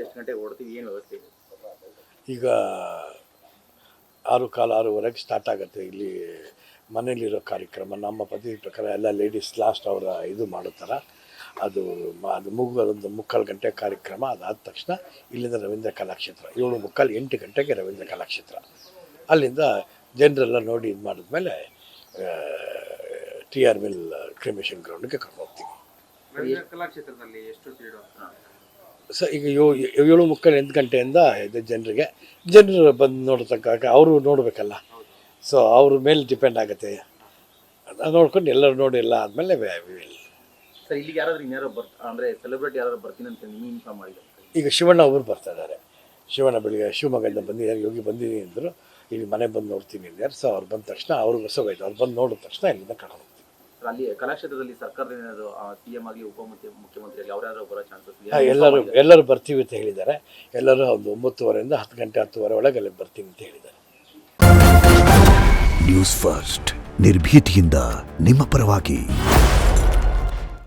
ಎಷ್ಟು ಗಂಟೆಗೆ ಹೊರಡ್ತೀವಿ, ಏನು ವ್ಯವಸ್ಥೆ ಇದೆ? ಈಗ 6:15 ಸ್ಟಾರ್ಟ್ ಆಗುತ್ತೆ. ಇಲ್ಲಿ ಮನೇಲಿರೋ ಕಾರ್ಯಕ್ರಮ ನಮ್ಮ ಪದ್ಧತಿ ಪ್ರಕಾರ ಎಲ್ಲ ಲೇಡೀಸ್ ಲಾಸ್ಟ್ ಅವರ ಇದು ಮಾಡೋ ಥರ ಅದು ಮುಗಿದೊಂದು 3:15 ಗಂಟೆ ಕಾರ್ಯಕ್ರಮ. ಅದಾದ ತಕ್ಷಣ ಇಲ್ಲಿಂದ ರವೀಂದ್ರ ಕಲಾಕ್ಷೇತ್ರ 7:45 8 ಗಂಟೆಗೆ ರವೀಂದ್ರ ಕಲಾಕ್ಷೇತ್ರ. ಅಲ್ಲಿಂದ ಜನರೆಲ್ಲ ನೋಡಿ ಇದು ಮಾಡಿದ್ಮೇಲೆ TR ಮಿಲ್ ಕ್ರಿಮೇಷನ್ ಗ್ರೌಂಡ್ಗೆ ಕರ್ಕೊಂಡು ಹೋಗ್ತೀವಿ. ಕಲಾಕ್ಷೇತ್ರದಲ್ಲಿ ಎಷ್ಟು ಪೀರಿಯಡ್? ಸರ್ ಈಗ 7:45 8 ಗಂಟೆಯಿಂದ ಇದೆ ಜನರು ಬಂದು ನೋಡತಕ್ಕ ಅವರು ನೋಡಬೇಕಲ್ಲ. ಸೊ ಅವ್ರ ಮೇಲೆ ಡಿಪೆಂಡ್ ಆಗುತ್ತೆ. ಅದು ನೋಡ್ಕೊಂಡು ಎಲ್ಲರೂ ನೋಡಿ ಎಲ್ಲ ಆದಮೇಲೆ ಸರ್ ಇಲ್ಲಿಗೆ ಯಾರಾದ್ರೂ ಇನ್ಯಾರೋ ಅಂದರೆ ಸೆಲೆಬ್ರಿಟಿ ಯಾರು ಬರ್ತೀನಿ ಅಂತ ನೀವು ಇನ್ಫಾರ್ಮ್ ಮಾಡಿದ್ರು? ಈಗ ಶಿವಣ್ಣ ಒಬ್ಬರು ಬರ್ತಾ ಇದ್ದಾರೆ. ಶಿವಣ್ಣ ಬೆಳಿಗ್ಗೆ ಶಿವಮೊಗ್ಗದಿಂದ ಬಂದಿದ್ದಾರೆ. ಯೋಗಿ ಬಂದಿದ್ದೀನಿ ಅಂದರು. ಇಲ್ಲಿ ಮನೆ ಬಂದು ನೋಡ್ತೀನಿ ಅಂದರು. ಸೊ ಅವ್ರು ಬಂದ ತಕ್ಷಣ ಅವ್ರಿಗೆ ಹೊಸೋಗೈತೆ. ಅವ್ರು ಬಂದು ನೋಡಿದ ತಕ್ಷಣ ಇಲ್ಲಿಂದ ಕರ್ಕೊಂಡು ಹೋಗ್ತೀವಿ. ಅಲ್ಲಿ ಕಲಾಕ್ಷೇತ್ರದಲ್ಲಿ ಸರ್ಕಾರದ ಏನಾದರೂ CM ಆಗಲಿ ಮುಖ್ಯಮಂತ್ರಿ ಆಗಲಿ ಅವರಾದ್ರೂ ಬರೋ ಚಾನ್ಸಸ್? ಎಲ್ಲರೂ ಬರ್ತೀವಿ ಅಂತ ಹೇಳಿದ್ದಾರೆ. ಎಲ್ಲರೂ ಒಂದು 9:30 10 ಗಂಟೆ 10:30 ಒಳಗೆ ಅಲ್ಲಿ ಬರ್ತೀವಿ ಅಂತ ಹೇಳಿದ್ದಾರೆ. ನ್ಯೂಸ್ ಫಸ್ಟ್ ನಿರ್ಭೀತಿಯಿಂದ ನಿಮ್ಮ ಪರವಾಗಿ.